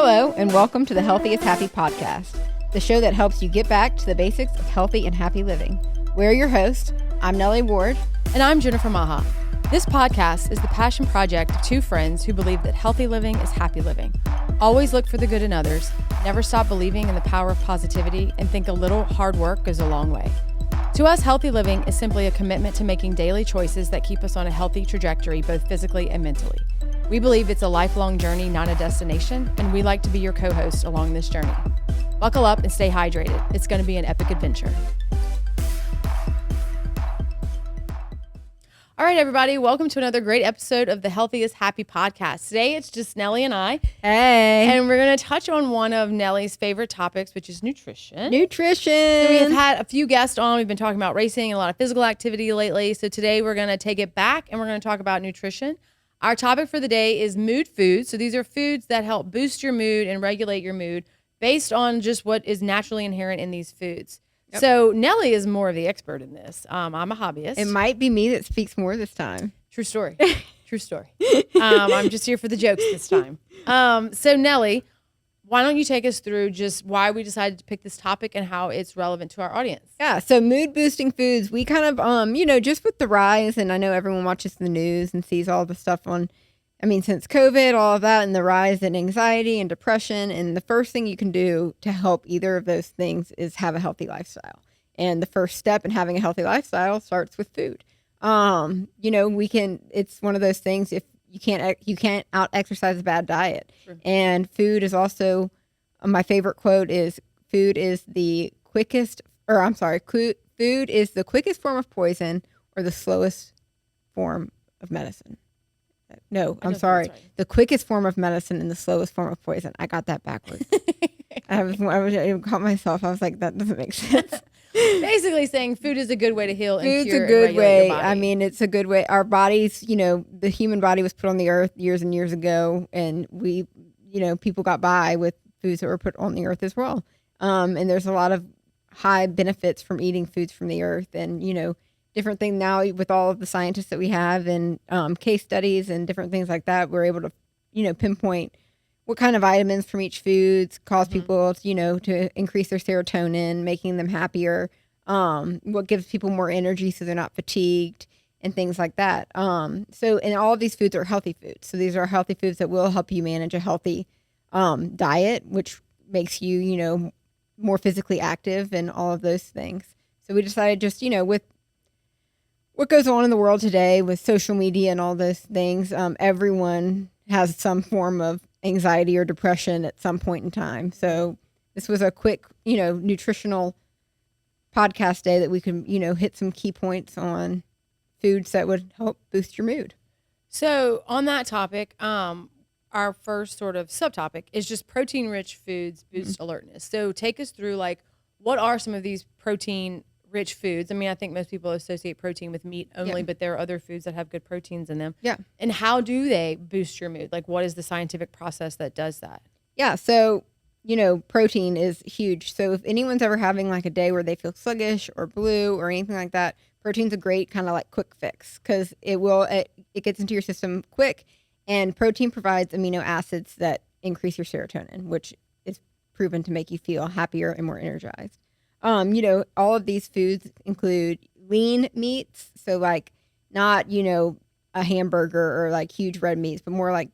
Hello, and welcome to the Healthy is Happy podcast, the show that helps you get back to the basics of healthy and happy living. We're your hosts. I'm Nellie Ward. And I'm Jennifer Maha. This podcast is the passion project of two friends who believe that healthy living is happy living. Always look for the good in others, never stop believing in the power of positivity, and think a little hard work goes a long way. To us, healthy living is simply a commitment to making daily choices that keep us on a healthy trajectory, both physically and mentally. We believe it's a lifelong journey, not a destination, and we like to be your co-host along this journey. Buckle up and stay hydrated. It's going to be an epic adventure. All right, everybody, welcome to another great episode of the Healthy is Happy podcast. Today, it's just Nellie and I. Hey. And we're going to touch on one of Nellie's favorite topics, which is nutrition. Nutrition. So we have had a few guests on. We've been talking about racing and a lot of physical activity lately. So today, we're going to take it back and we're going to talk about nutrition. Our topic for the day is mood foods. So these are foods that help boost your mood and regulate your mood based on just what is naturally inherent in these foods. Yep. So Nellie is more of the expert in this. I'm a hobbyist. It might be me that speaks more this time. True story. True story. I'm just here for the jokes this time. So Nellie, why don't you take us through just why we decided to pick this topic and how it's relevant to our audience? Yeah, so mood boosting foods, we kind of, just with the rise, and I know everyone watches the news and sees all the stuff since COVID, all of that, and the rise in anxiety and depression. And the first thing you can do to help either of those things is have a healthy lifestyle. And the first step in having a healthy lifestyle starts with food. It's one of those things, if you can't out exercise a bad diet. Sure. And food is also, my favorite quote is, food is the quickest form of poison or the slowest form of medicine. No, I'm sorry. Right. The quickest form of medicine and the slowest form of poison. I got that backwards. I caught myself. I was like, that doesn't make sense. Basically saying food is a good way to heal and Food's cure a good and way. Your body. It's a good way. Our bodies, the human body was put on the earth years and years ago, and we, people got by with foods that were put on the earth as well. And there's a lot of high benefits from eating foods from the earth, and, different thing now with all of the scientists that we have and case studies and different things like that, we're able to, pinpoint what kind of vitamins from each foods cause people, to increase their serotonin, making them happier, what gives people more energy so they're not fatigued and things like that. And all of these foods are healthy foods. So these are healthy foods that will help you manage a healthy diet, which makes you, more physically active and all of those things. So we decided just, with what goes on in the world today with social media and all those things, everyone has some form of anxiety or depression at some point in time. So this was a quick, nutritional podcast day that we could, hit some key points on foods that would help boost your mood. So on that topic, our first sort of subtopic is just protein-rich foods boost alertness. So take us through, what are some of these protein-rich foods? I think most people associate protein with meat only, but there are other foods that have good proteins in them. Yeah. And how do they boost your mood? What is the scientific process that does that? Yeah. So, protein is huge. So if anyone's ever having a day where they feel sluggish or blue or anything like that, protein's a great kind of quick fix because it gets into your system quick, and protein provides amino acids that increase your serotonin, which is proven to make you feel happier and more energized. All of these foods include lean meats. So not, a hamburger or huge red meats, but more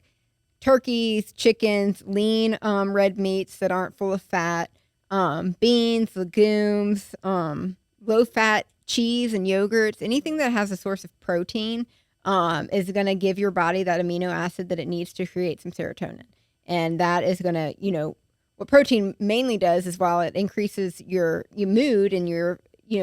turkeys, chickens, lean red meats that aren't full of fat, beans, legumes, low fat cheese and yogurts. Anything that has a source of protein is going to give your body that amino acid that it needs to create some serotonin. And that is going to, what protein mainly does is while it increases your mood and your,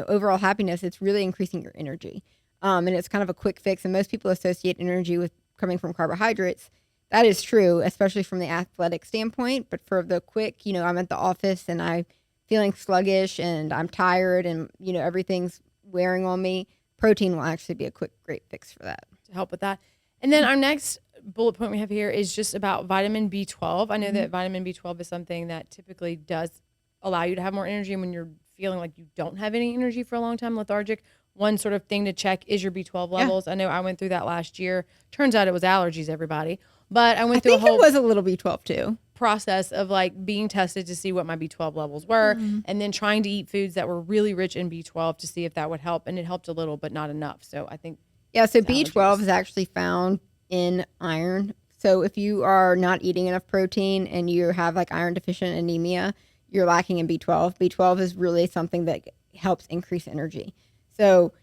overall happiness, it's really increasing your energy. And it's kind of a quick fix. And most people associate energy with coming from carbohydrates. That is true, especially from the athletic standpoint. But for the quick, I'm at the office and I'm feeling sluggish and I'm tired and, everything's wearing on me. Protein will actually be a quick, great fix for that. To help with that. And then our next bullet point we have here is just about vitamin B12. I know that vitamin B12 is something that typically does allow you to have more energy when you're feeling like you don't have any energy for a long time, lethargic. One sort of thing to check is your B12 levels. Yeah. I know I went through that last year. Turns out it was allergies, everybody. But I went through it was a little B12 too. process of like being tested to see what my B12 levels were, and then trying to eat foods that were really rich in B12 to see if that would help. And it helped a little, but not enough. So I think Yeah, so it's B12 allergies. is actually found in iron. So if you are not eating enough protein and you have like iron deficient anemia, you're lacking in B12. B12 is really something that helps increase energy. So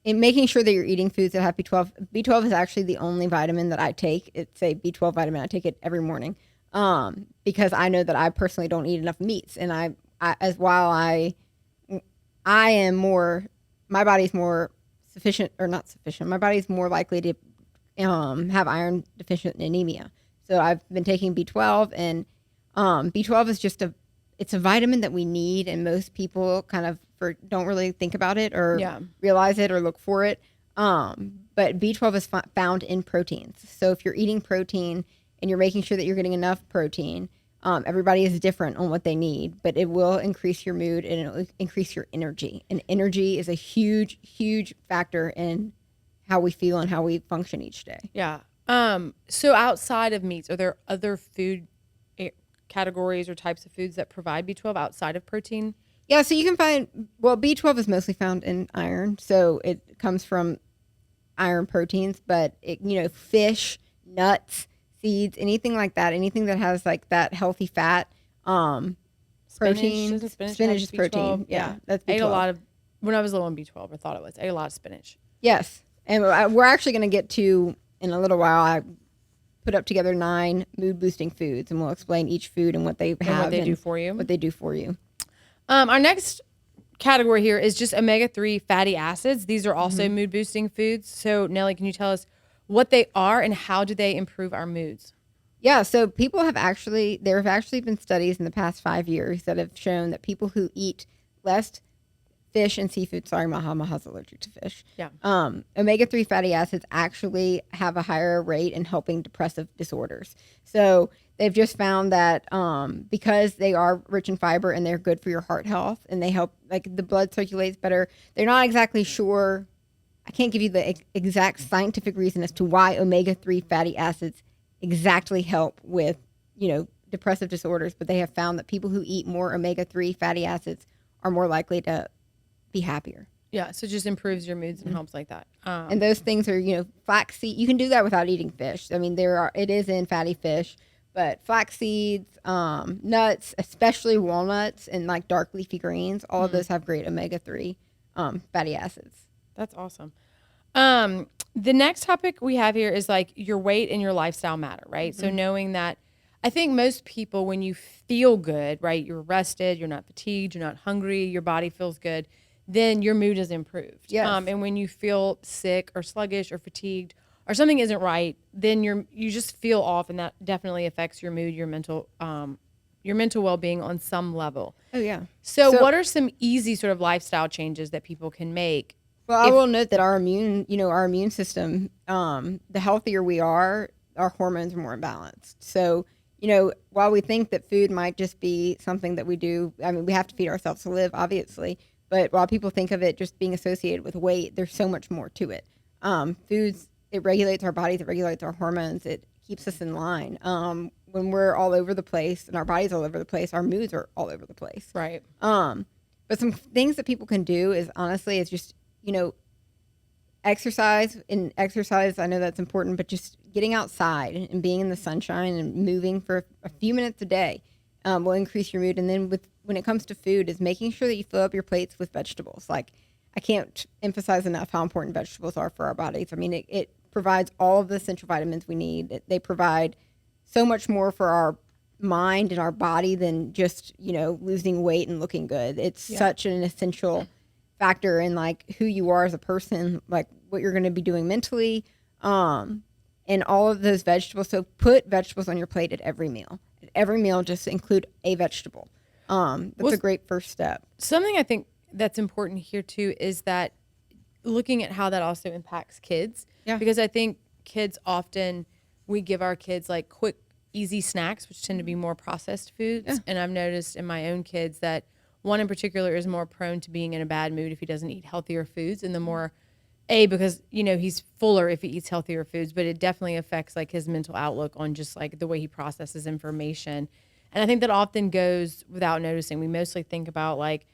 in making sure that you're eating foods that have B12, B12 is actually the only vitamin that I take. It's a B12 vitamin. I take it every morning because I know that I personally don't eat enough meats. And I am more, my body's more sufficient or not sufficient. My body's more likely to have iron deficient anemia. So I've been taking B12, and B12 is just it's a vitamin that we need, and most people kind of don't really think about it or realize it or look for it. But B12 is found in proteins. So if you're eating protein and you're making sure that you're getting enough protein, everybody is different on what they need, but it will increase your mood and it will increase your energy. And energy is a huge, huge factor in how we feel and how we function each day. Yeah. So outside of meats, are there other food categories or types of foods that provide B12 outside of protein? Yeah, so you can find, well, B12 is mostly found in iron, so it comes from iron proteins, but fish, nuts, seeds, anything like that, anything that has like that healthy fat, protein. Spinach is protein. Yeah, that's B12. I ate a lot of, when I was low on B12, I thought it was. I ate a lot of spinach. Yes, and we're actually going to get to, in a little while, I put up together 9 mood boosting foods, and we'll explain each food and what they have and what they do for you. What they do for you. Our next category here is just omega-3 fatty acids. These are also mood boosting foods. So Nellie, can you tell us what they are and how do they improve our moods? Yeah, so there have actually been studies in the past 5 years that have shown that people who eat less fish and seafood, sorry, Maha's allergic to fish. Yeah. Omega-3 fatty acids actually have a higher rate in helping depressive disorders. So they've just found that because they are rich in fiber and they're good for your heart health and they help, like the blood circulates better. They're not exactly sure. I can't give you the exact scientific reason as to why omega-3 fatty acids exactly help with, depressive disorders, but they have found that people who eat more omega-3 fatty acids are more likely to be happier. Yeah, so it just improves your moods and helps like that. And those things are, flaxseed. You can do that without eating fish. I mean, it is in fatty fish, but flax seeds, nuts, especially walnuts and like dark leafy greens, all of those have great omega-3 fatty acids. That's awesome. The next topic we have here is like your weight and your lifestyle matter, right? So knowing that, I think most people, when you feel good, right, you're rested, you're not fatigued, you're not hungry, your body feels good, then your mood is improved. Yes. And when you feel sick or sluggish or fatigued or something isn't right, then you just feel off, and that definitely affects your mood, your mental well-being on some level. Oh yeah. So what are some easy sort of lifestyle changes that people can make? Well, I will note that our immune system, the healthier we are, our hormones are more imbalanced. So, while we think that food might just be something that we do, I mean, we have to feed ourselves to live, obviously. But while people think of it just being associated with weight, there's so much more to it. Foods, it regulates our bodies, it regulates our hormones, it keeps us in line. When we're all over the place and our body's all over the place, our moods are all over the place. Right. But some things that people can do is just, exercise. In exercise, I know that's important, but just getting outside and being in the sunshine and moving for a few minutes a day will increase your mood. And then when it comes to food, is making sure that you fill up your plates with vegetables. Like, I can't emphasize enough how important vegetables are for our bodies. I mean, it provides all of the essential vitamins we need. They provide so much more for our mind and our body than just, losing weight and looking good. It's such an essential factor in like who you are as a person, like what you're going to be doing mentally, and all of those vegetables. So put vegetables on your plate at every meal. At every meal, just include a vegetable. That's a great first step. Something I think that's important here too is that looking at how that also impacts kids. Yeah. Because I think kids often, we give our kids like quick, easy snacks, which tend to be more processed foods. Yeah. And I've noticed in my own kids that one in particular is more prone to being in a bad mood if he doesn't eat healthier foods. And the more because, he's fuller if he eats healthier foods, but it definitely affects like his mental outlook on just like the way he processes information. And I think that often goes without noticing. We mostly think about like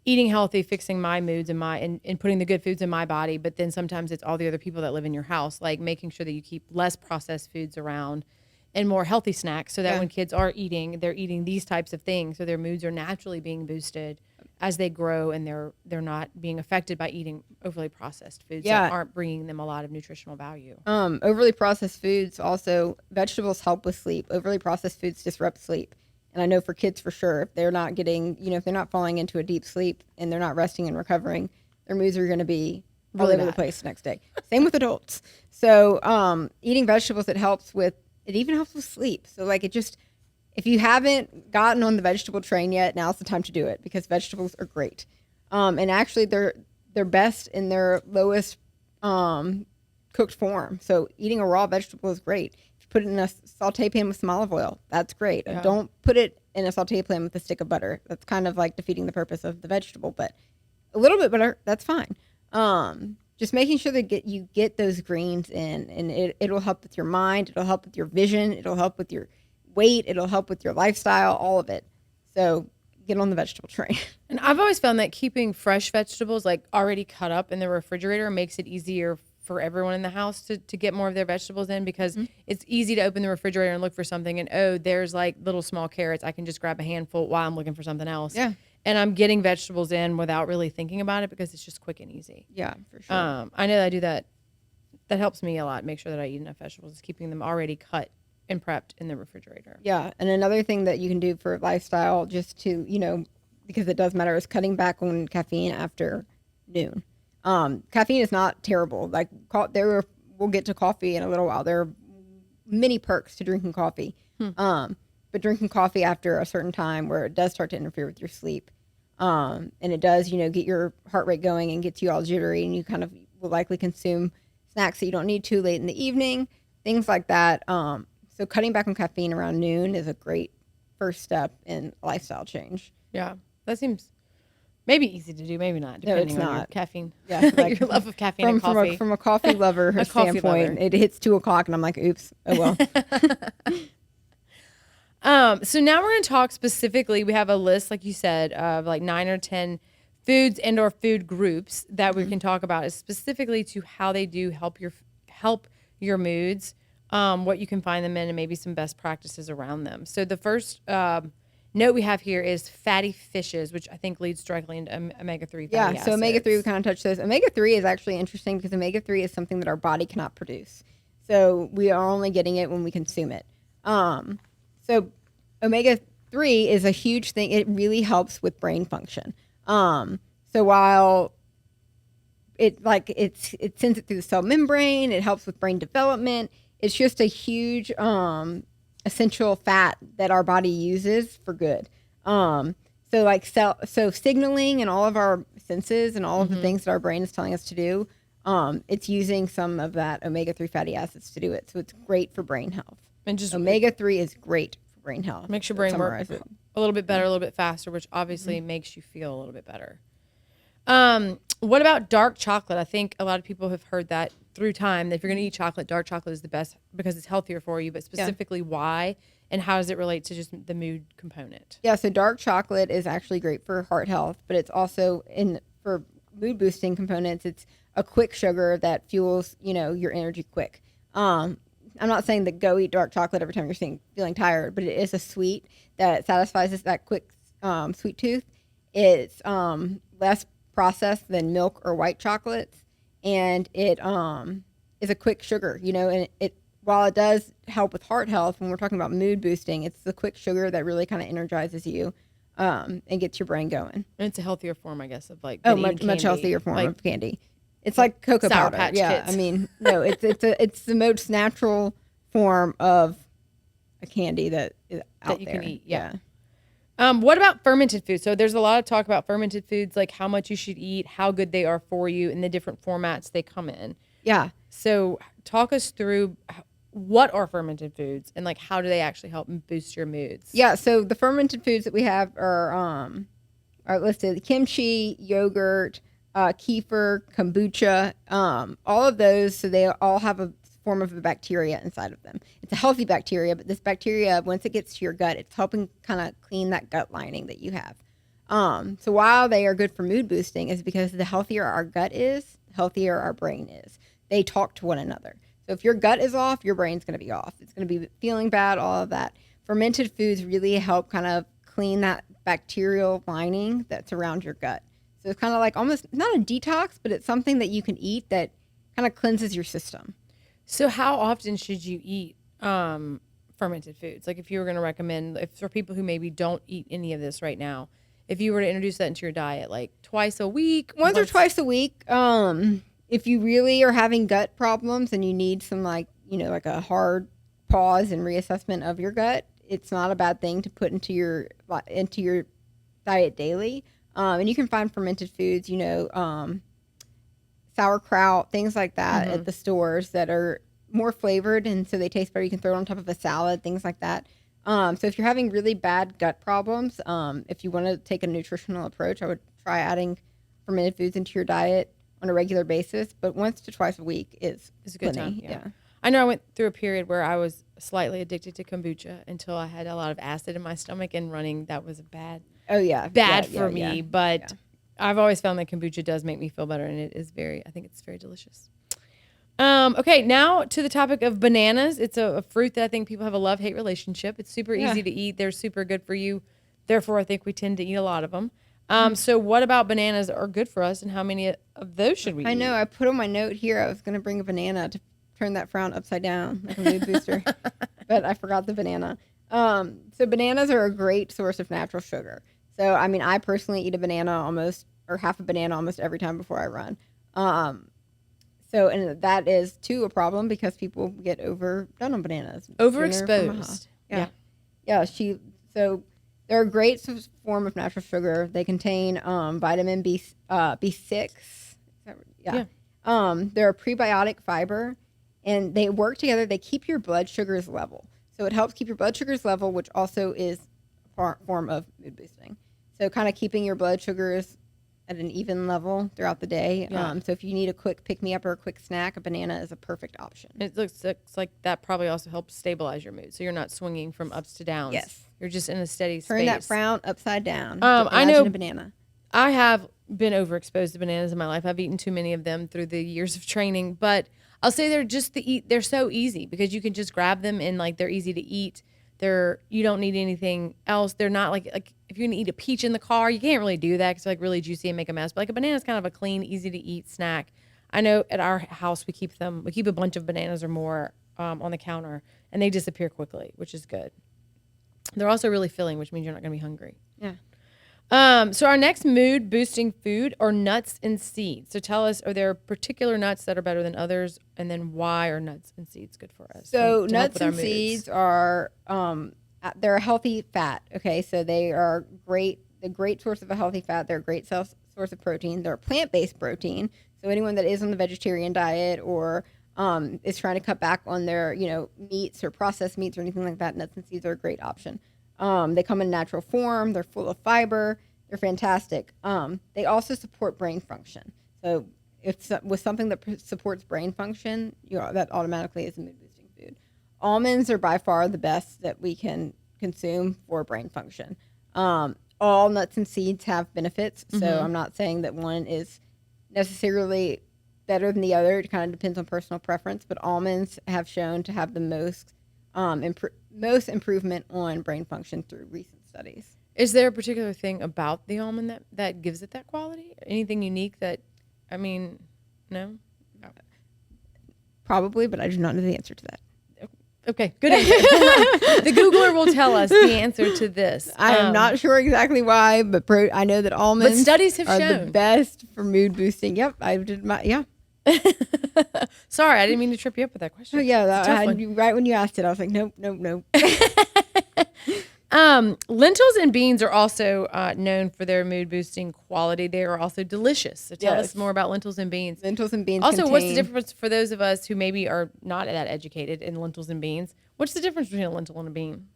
eating healthy, fixing my moods and putting the good foods in my body. But then sometimes it's all the other people that live in your house, like making sure that you keep less processed foods around and more healthy snacks so that when kids are eating, they're eating these types of things. So their moods are naturally being boosted as they grow, and they're not being affected by eating overly processed foods that aren't bringing them a lot of nutritional value. Overly processed foods also, vegetables help with sleep. Overly processed foods disrupt sleep. And I know for kids for sure, if they're not getting, if they're not falling into a deep sleep and they're not resting and recovering, their moods are going to be all over the place the next day. Same with adults. So eating vegetables, it even helps with sleep. So like if you haven't gotten on the vegetable train yet, now's the time to do it because vegetables are great. And actually they're best in their lowest cooked form. So eating a raw vegetable is great. If you put it in a saute pan with some olive oil, that's great. Yeah. Don't put it in a saute pan with a stick of butter. That's kind of like defeating the purpose of the vegetable, but a little bit butter, that's fine. Just making sure that you get those greens in, and it'll help with your mind. It'll help with your vision. It'll help with your weight. It'll help with your lifestyle, all of it. So get on the vegetable train. And I've always found that keeping fresh vegetables like already cut up in the refrigerator makes it easier for everyone in the house to get more of their vegetables in, because it's easy to open the refrigerator and look for something and, there's like little small carrots. I can just grab a handful while I'm looking for something else. Yeah. And I'm getting vegetables in without really thinking about it because it's just quick and easy. Yeah, for sure. I know that I do that. That helps me a lot. Make sure that I eat enough vegetables, is keeping them already cut and prepped in the refrigerator. Yeah. And another thing that you can do for lifestyle, just to, because it does matter, is cutting back on caffeine after noon. Caffeine is not terrible. Like we'll get to coffee in a little while. There are many perks to drinking coffee. But drinking coffee after a certain time where it does start to interfere with your sleep. And it does, get your heart rate going and gets you all jittery, and you kind of will likely consume snacks that you don't need to late in the evening, things like that. So cutting back on caffeine around noon is a great first step in lifestyle change. Yeah, that seems maybe easy to do, maybe not, depending on your caffeine. Yeah, like your love of caffeine and coffee. From a coffee lover standpoint, it hits 2:00 and I'm like, oops, oh well. So now we're going to talk specifically. We have a list, like you said, of like 9 or 10 foods and or food groups that we can talk about, is specifically to how they do help your moods, what you can find them in, and maybe some best practices around them. So the first note we have here is fatty fishes, which I think leads directly into omega-3 fatty acids. So omega-3, we kind of touched those. Omega-3 is actually interesting because omega-3 is something that our body cannot produce. So we are only getting it when we consume it. So omega-3 is a huge thing. It really helps with brain function. So while it sends it through the cell membrane, it helps with brain development. It's just a huge essential fat that our body uses for good. So signaling and all of our senses and all of the things that our brain is telling us to do, it's using some of that omega-3 fatty acids to do it. So it's great for brain health. And just omega-3 is great for brain health. Makes your brain work a little bit better, a little bit faster, which obviously makes you feel a little bit better. What about dark chocolate? I think a lot of people have heard that through time, that if you're going to eat chocolate, dark chocolate is the best because it's healthier for you, but specifically why and how does it relate to just the mood component? Yeah, so dark chocolate is actually great for heart health, but it's also for mood boosting components. It's a quick sugar that fuels, your energy quick. I'm not saying that go eat dark chocolate every time you're feeling tired, but it is a sweet that satisfies that quick sweet tooth. It's less processed than milk or white chocolates, and it is a quick sugar, and while it does help with heart health, when we're talking about mood boosting, it's the quick sugar that really kind of energizes you and gets your brain going. And it's a healthier form, I guess, of like much healthier form of candy. It's like cocoa Sour powder. Patch Kids. I mean, no, it's the most natural form of a candy that is out that you there. Can eat. Yeah. What about fermented foods? So there's a lot of talk about fermented foods, like how much you should eat, how good they are for you, and the different formats they come in. Yeah. So talk us through what are fermented foods and like how do they actually help boost your moods? Yeah. So the fermented foods that we have are listed: kimchi, yogurt, kefir, kombucha, all of those. So they all have a form of a bacteria inside of them. It's a healthy bacteria, but this bacteria, once it gets to your gut, it's helping kind of clean that gut lining that you have. So while they are good for mood boosting is because the healthier our gut is, the healthier our brain is. They talk to one another. So if your gut is off, your brain's going to be off. It's going to be feeling bad, all of that. Fermented foods really help kind of clean that bacterial lining that's around your gut. So it's kind of like almost not a detox, but it's something that you can eat that kind of cleanses your system. So how often should you eat fermented foods? Like if you were going to recommend, if for people who maybe don't eat any of this right now, if you were to introduce that into your diet, like twice a week? Once or twice a week. If you really are having gut problems and you need some like a hard pause and reassessment of your gut, it's not a bad thing to put into your diet daily. And you can find fermented foods, sauerkraut, things like that at the stores that are more flavored and so they taste better. You can throw it on top of a salad, things like that. So if you're having really bad gut problems, if you want to take a nutritional approach, I would try adding fermented foods into your diet on a regular basis. But once to twice a week is a good plenty. time. Yeah. I know I went through a period where I was slightly addicted to kombucha until I had a lot of acid in my stomach and running. That was bad. Oh yeah, bad for me. But I've always found that kombucha does make me feel better, and it is I think it's very delicious. Okay, now to the topic of bananas. It's a fruit that I think people have a love-hate relationship. It's super easy to eat. They're super good for you. Therefore, I think we tend to eat a lot of them. So what about bananas are good for us, and how many of those should we eat? I know. I put on my note here I was going to bring a banana to turn that frown upside down like a mood booster, but I forgot the banana. So bananas are a great source of natural sugar. So, I mean, I personally eat a banana half a banana almost every time before I run. So, and that is too a problem because people get overdone on bananas. Overexposed. Yeah. So they're a great form of natural sugar. They contain vitamin B6. Yeah. They're a prebiotic fiber, and they work together. They keep your blood sugars level. So it helps keep your blood sugars level, which also is a form of mood boosting. So kind of keeping your blood sugars at an even level throughout the day. Yeah. So if you need a quick pick-me-up or a quick snack, a banana is a perfect option. It looks like that probably also helps stabilize your mood. So you're not swinging from ups to downs. Yes. You're just in a steady space. Turn that frown upside down. I know a banana. I have been overexposed to bananas in my life. I've eaten too many of them through the years of training, but I'll say they're so easy because you can just grab them and like they're easy to eat. You don't need anything else. They're not like if you're gonna eat a peach in the car, you can't really do that because they're like really juicy and make a mess. But like a banana is kind of a clean, easy to eat snack. I know at our house we keep a bunch of bananas or more on the counter, and they disappear quickly, which is good. They're also really filling, which means you're not gonna be hungry. Yeah. So our next mood boosting food are nuts and seeds. So tell us, are there particular nuts that are better than others, and then why are nuts and seeds good for us? So nuts and seeds are they're a healthy fat. Okay, so they are a great source of a healthy fat. They're a great source of protein. They're a plant-based protein. So anyone that is on the vegetarian diet or is trying to cut back on their meats or processed meats or anything like that, nuts and seeds are a great option. They come in natural form. They're full of fiber. They're fantastic. They also support brain function. So with something that supports brain function, that automatically is a mood boosting food. Almonds are by far the best that we can consume for brain function. All nuts and seeds have benefits. So I'm not saying that one is necessarily better than the other. It kind of depends on personal preference. But almonds have shown to have the most improvement on brain function through recent studies. Is there a particular thing about the almond that gives it that quality? Anything unique no? Probably, but I do not know the answer to that. Okay, good answer. The Googler will tell us the answer to this. I am not sure exactly why, but I know that almonds studies have are shown the best for mood boosting. Yep, I did Sorry, I didn't mean to trip you up with that question. Oh yeah, right when you asked it, I was like, nope. Lentils and beans are also known for their mood boosting quality. They are also delicious. So tell us more about lentils and beans. Lentils and beans. Also, what's the difference for those of us who maybe are not that educated in lentils and beans? What's the difference between a lentil and a bean?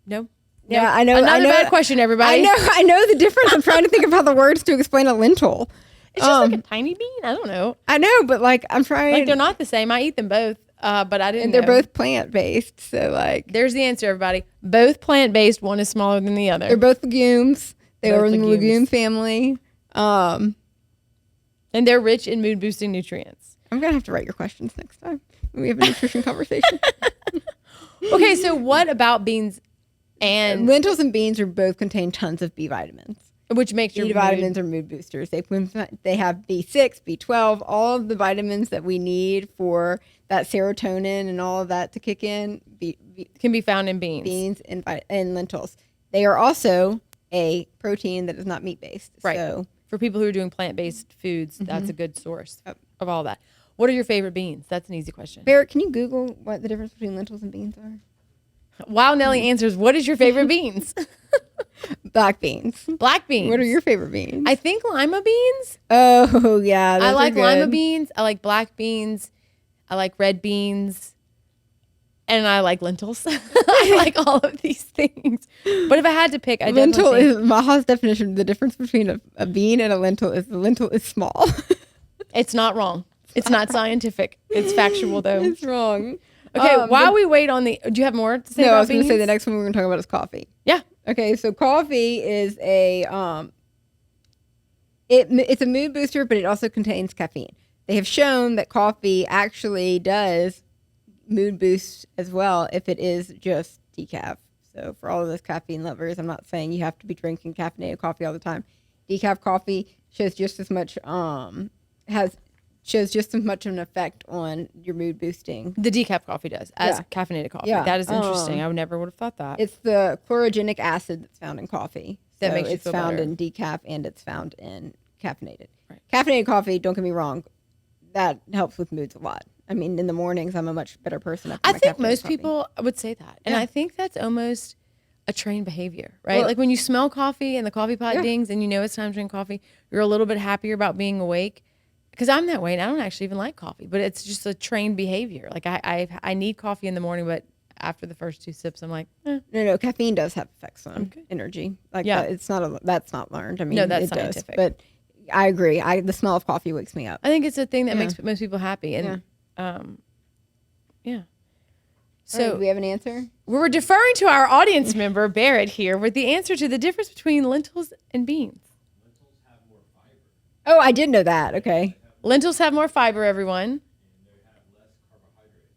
No. Yeah, I know. Another I know, bad question, everybody. I know the difference. I'm trying to think of how the words to explain a lentil. It's just like a tiny bean. I don't know. I know, but like I'm trying. Like they're not the same. I eat them both, but I didn't. And they're know. both plant based. So like, There's the answer, everybody. Both plant based. One is smaller than the other. they're both legumes. They Both are in the legumes. legume family. And they're rich in mood boosting nutrients. I'm gonna have to write your questions next time when we have a nutrition conversation. Okay, so what about beans and Lentils and beans are both contain tons of B vitamins. which makes your B vitamins are mood boosters. They have B6, B12, all of the vitamins that we need for that serotonin and all of that to kick in. can be found in beans. Beans and lentils. They are also a protein that is not meat based. Right. So For people who are doing plant based foods, that's a good source of all that. What are your favorite beans? That's an easy question. Barrett, can you Google what the difference between lentils and beans are? While Nelly answers, what is your favorite beans? Black beans. Black beans. What are your favorite beans? I think lima beans. Oh yeah, those I like are good. lima beans. I like black beans. I like red beans. And I like lentils. I like all of these things. But if I had to pick, I Lentil definitely think is Maha's definition. The difference between a bean and a lentil is the lentil is small. it's not wrong. It's not scientific. It's factual though. It's wrong. Okay, while we wait on the, do you have more to say No, about I was going to beans? say the next one we're going to talk about is coffee. Yeah. Okay, so coffee is it's a mood booster, but it also contains caffeine. They have shown that coffee actually does mood boost as well if it is just decaf. So for all of those caffeine lovers, I'm not saying you have to be drinking caffeinated coffee all the time. Decaf coffee shows just as much shows just as much of an effect on your mood boosting. The decaf coffee does, as caffeinated coffee. Yeah. That is interesting. I never would have thought that. It's the chlorogenic acid that's found in coffee. That So makes you it's feel found better. in decaf and it's found in caffeinated. Right. Caffeinated coffee, don't get me wrong, that helps with moods a lot. I mean, in the mornings, I'm a much better person. After I my think caffeinated most coffee. people would say that. And Yeah. I think that's almost a trained behavior, right? Well- like when you smell coffee and the coffee pot Yeah. dings and you know it's time to drink coffee, you're a little bit happier about being awake. Because I'm that way and I don't actually even like coffee, but it's just a trained behavior. Like I need coffee in the morning, but after the first 2 sips, I'm like, No, caffeine does have effects on energy. Like Yeah. that, that's not learned. I mean, No, that's it does. scientific. But I agree. The smell of coffee wakes me up. I think it's a thing that Yeah. makes most people happy. And yeah. All So right, do we have an answer? we're deferring to our audience member, Barrett, here with the answer to the difference between lentils and beans. Oh, I did know that. Okay. Lentils have more fiber, everyone.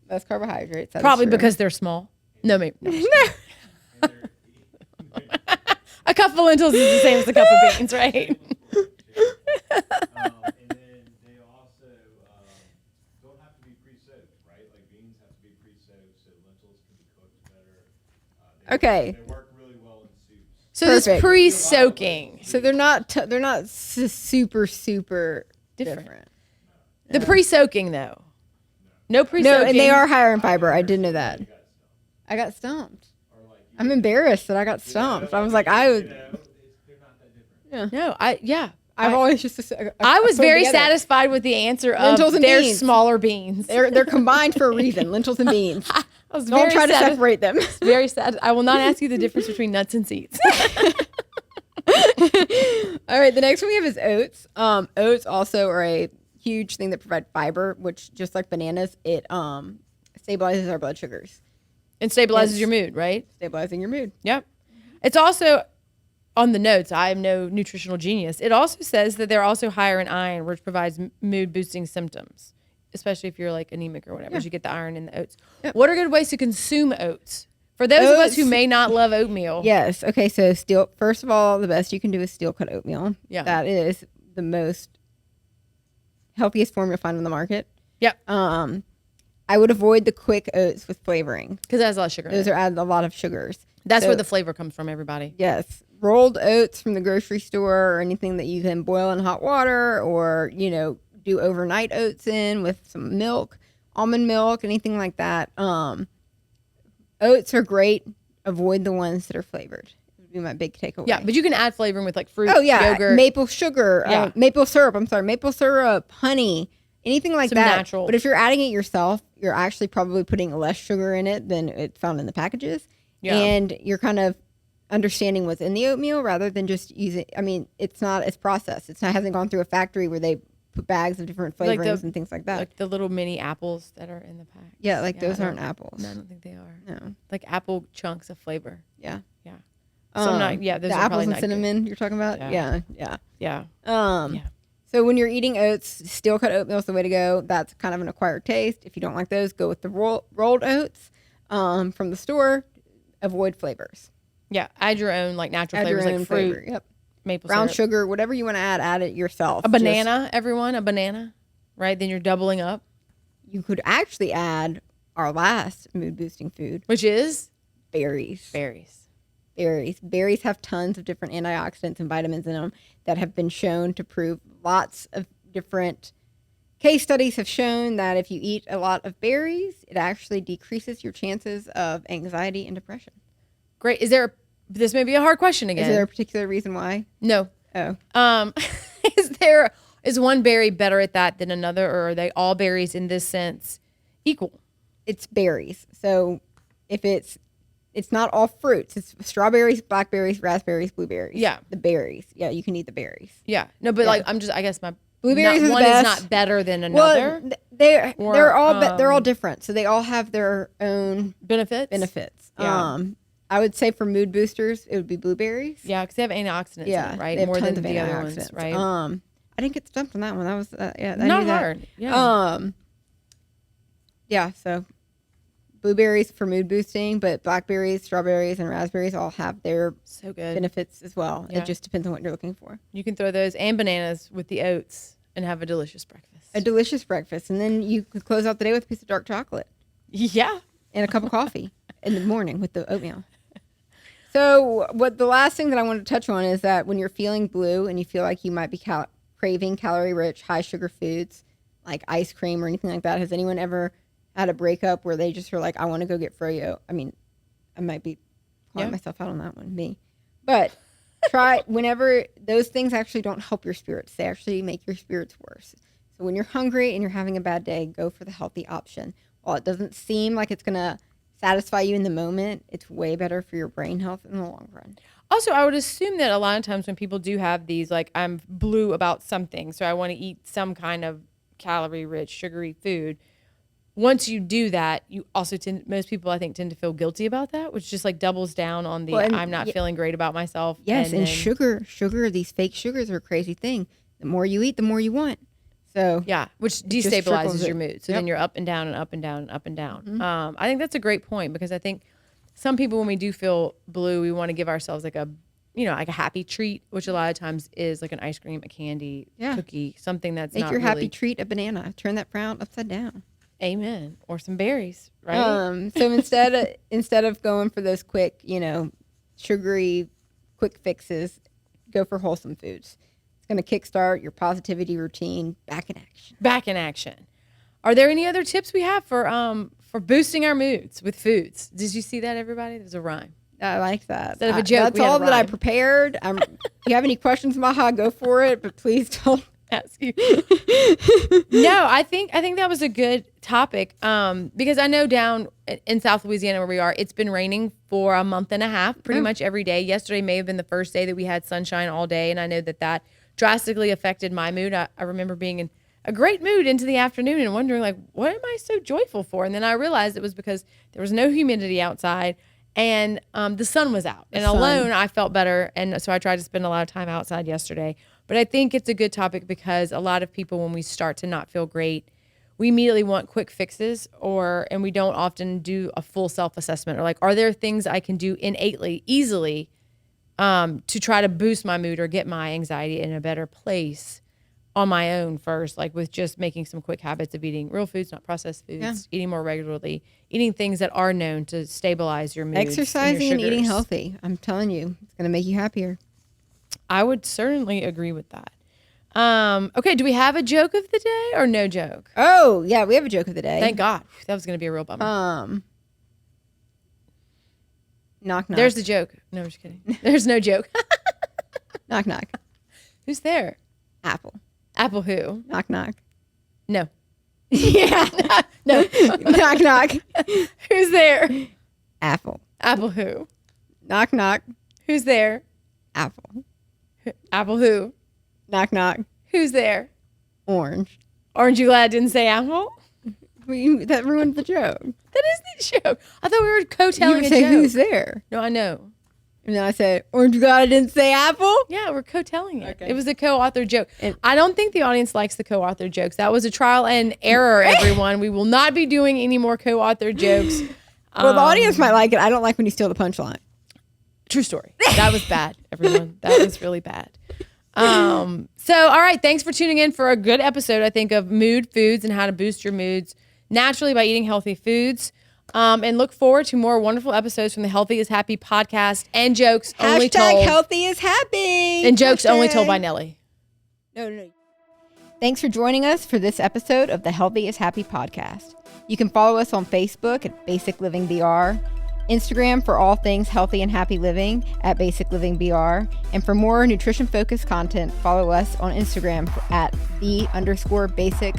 Less carbohydrates. that is Probably true. because they're small. No, maybe. No, a cup of lentils is the same as a cup of beans, right? And then they also don't have to be pre-soaked, right? Like beans have to be pre-soaked, so lentils can be cooked better. Okay. They work really well in soups. So this Perfect. pre-soaking, So they're not super different. the pre-soaking though, no pre-soaking. No, and they are higher in fiber. I did know that. I got stumped. I'm embarrassed that I got stumped. I was like, They're not that different. No, I've always just. I was very satisfied with the answer of Lentils and they're beans. smaller beans. They're combined for a reason. Lentils and beans. I was Don't very try to separate them. Very sad. I will not ask you the difference between nuts and seeds. All right, the next one we have is oats. Oats also are a huge thing that provide fiber, which just like bananas, it stabilizes our blood sugars, And stabilizes Yes. your mood, right? stabilizing your mood. Yep. It's also on the notes. I am no nutritional genius. It also says that they're also higher in iron, which provides mood boosting symptoms, especially if you're like anemic or whatever. You get the iron in the oats. Yep. What are good ways to consume oats? For those of us who Oats- may not love oatmeal. Yes. Okay. So first of all, the best you can do is steel cut oatmeal. Yeah. That is the most healthiest form you'll find on the market. Yep. I would avoid the quick oats with flavoring. Because it has a lot of sugar in Those it. are added a lot of sugars. That's So- where the flavor comes from, everybody. Yes. Rolled oats from the grocery store or anything that you can boil in hot water or, do overnight oats in with some milk, almond milk, anything like that. Oats are great. Avoid the ones that are flavored. Would be my big takeaway. Yeah, but you can add flavoring with like fruit, Oh yeah, yogurt. maple sugar, Yeah. maple syrup. I'm sorry, maple syrup, honey, anything like Some that. natural. But if you're adding it yourself, you're actually probably putting less sugar in it than it's found in the packages, Yeah. and you're kind of understanding what's in the oatmeal rather than just using. I mean, it's processed. It hasn't gone through a factory where they put bags of different flavorings and things like that. Like the little mini apples that are in the pack. Yeah, those aren't apples. No, I don't think they are. No. Like apple chunks of flavor. Yeah. Yeah. So I'm not, those the are apples probably and cinnamon you're talking about? Yeah. Yeah. Yeah. So when you're eating oats, steel cut oatmeal is the way to go. That's kind of an acquired taste. If you don't like those, go with the rolled oats from the store. Avoid flavors. Yeah. Add your own like natural flavors like fruit, flavor. Yep. maple Brown syrup. sugar, whatever you want to add it yourself. A banana, everyone, a banana, right? Then you're doubling up. You could actually add our last mood boosting food, Which is? berries. Berries have tons of different antioxidants and vitamins in them that have been shown to prove. Lots of different case studies have shown that if you eat a lot of berries, it actually decreases your chances of anxiety and depression. Great. This may be a hard question again. Is there a particular reason why? No. Oh. Is one berry better at that than another, or are they all berries in this sense equal? It's berries. So if it's not all fruits. It's strawberries, blackberries, raspberries, blueberries. Yeah. The berries. Yeah, you can eat the berries. Yeah. No, but I guess my Blueberries are the one best. is not better than another. Well, they're all different. So they all have their own benefits. Yeah. I would say for mood boosters, it would be blueberries. Yeah, because they have antioxidants in it, right? They have More tons than of the other antioxidants. ones, right? I didn't get stumped on that one. That was not hard. Yeah. Yeah, so blueberries for mood boosting, but blackberries, strawberries, and raspberries all have their so good benefits as well. Yeah. It just depends on what you're looking for. You can throw those and bananas with the oats and have a delicious breakfast. And then you could close out the day with a piece of dark chocolate. Yeah. And a cup of coffee in the morning with the oatmeal. So the last thing that I want to touch on is that when you're feeling blue and you feel like you might be craving calorie-rich, high-sugar foods like ice cream or anything like that, has anyone ever had a breakup where they just were like, I want to go get froyo? I mean, I might be calling myself out on that one, me. But try whenever those things actually don't help your spirits. They actually make your spirits worse. So when you're hungry and you're having a bad day, go for the healthy option. While it doesn't seem like it's going to satisfy you in the moment, it's way better for your brain health in the long run. Also, I would assume that a lot of times when people do have these, like, I'm blue about something, so I want to eat some kind of calorie-rich, sugary food. Once you do that, you also most people, I think, tend to feel guilty about that, which just like doubles down on the I'm not feeling great about myself. Yes, and sugar, these fake sugars are a crazy thing. The more you eat, the more you want. So yeah, which destabilizes your mood. So then you're up and down and up and down and up and down. Mm-hmm. I think that's a great point because I think some people, when we do feel blue, we want to give ourselves like a happy treat, which a lot of times is like an ice cream, a candy, cookie, something that's make not your really... happy treat a banana. Turn that frown upside down. Amen. Or some berries, right? So instead of going for those quick, sugary, quick fixes, go for wholesome foods. It's going to kickstart your positivity routine back in action. Back in action. Are there any other tips we have for boosting our moods with foods? Did you see that, everybody? There's a rhyme. I like that. Instead of a joke, that's all that I prepared. If you have any questions, Maha, go for it. But please don't ask you. No, I think that was a good topic because I know down in South Louisiana where we are, it's been raining for a month and a half, pretty much every day. Yesterday may have been the first day that we had sunshine all day, and I know that drastically affected my mood. I remember being in a great mood into the afternoon and wondering, like, what am I so joyful for? And then I realized it was because there was no humidity outside and the sun was out. And alone, I felt better. And so I tried to spend a lot of time outside yesterday. But I think it's a good topic because a lot of people, when we start to not feel great, we immediately want quick fixes and we don't often do a full self-assessment or like, are there things I can do innately, easily to try to boost my mood or get my anxiety in a better place on my own first, like with just making some quick habits of eating real foods, not processed foods, eating more regularly, eating things that are known to stabilize your mood. Exercising and eating healthy. I'm telling you, it's going to make you happier. I would certainly agree with that. Okay, do we have a joke of the day or no joke? Oh, yeah, we have a joke of the day. Thank God. That was going to be a real bummer. Knock, knock. There's the joke. No, I'm just kidding. There's no joke. Knock, knock. Who's there? Apple. Apple who? Knock, knock. No. Yeah. No. Knock, knock. Who's there? Apple. Apple who? Knock, knock. Who's there? Apple. Apple who? Knock, knock. Who's there? Orange. Aren't you glad I didn't say apple? That ruined the joke. That is the joke. I thought we were co-telling You a say joke. who's there? No, I know. And then I said, orange, you glad I didn't say apple? Yeah, we're co-telling it. Okay. It was a co-author joke. And- I don't think the audience likes the co-author jokes. That was a trial and error, everyone. We will not be doing any more co-author jokes. Well, the audience might like it. I don't like when you steal the punchline. True story. That was bad, everyone. That was really bad. So, all right. Thanks for tuning in for a good episode, I think, of mood foods and how to boost your moods naturally by eating healthy foods. And look forward to more wonderful episodes from the Healthy is Happy podcast and jokes only told. Healthy is happy. And jokes only told by Nelly. No. Thanks for joining us for this episode of the Healthy is Happy podcast. You can follow us on Facebook at Basic Living BR, Instagram for all things healthy and happy living at Basic Living BR, and for more nutrition focused content, follow us on Instagram at _basic_eats.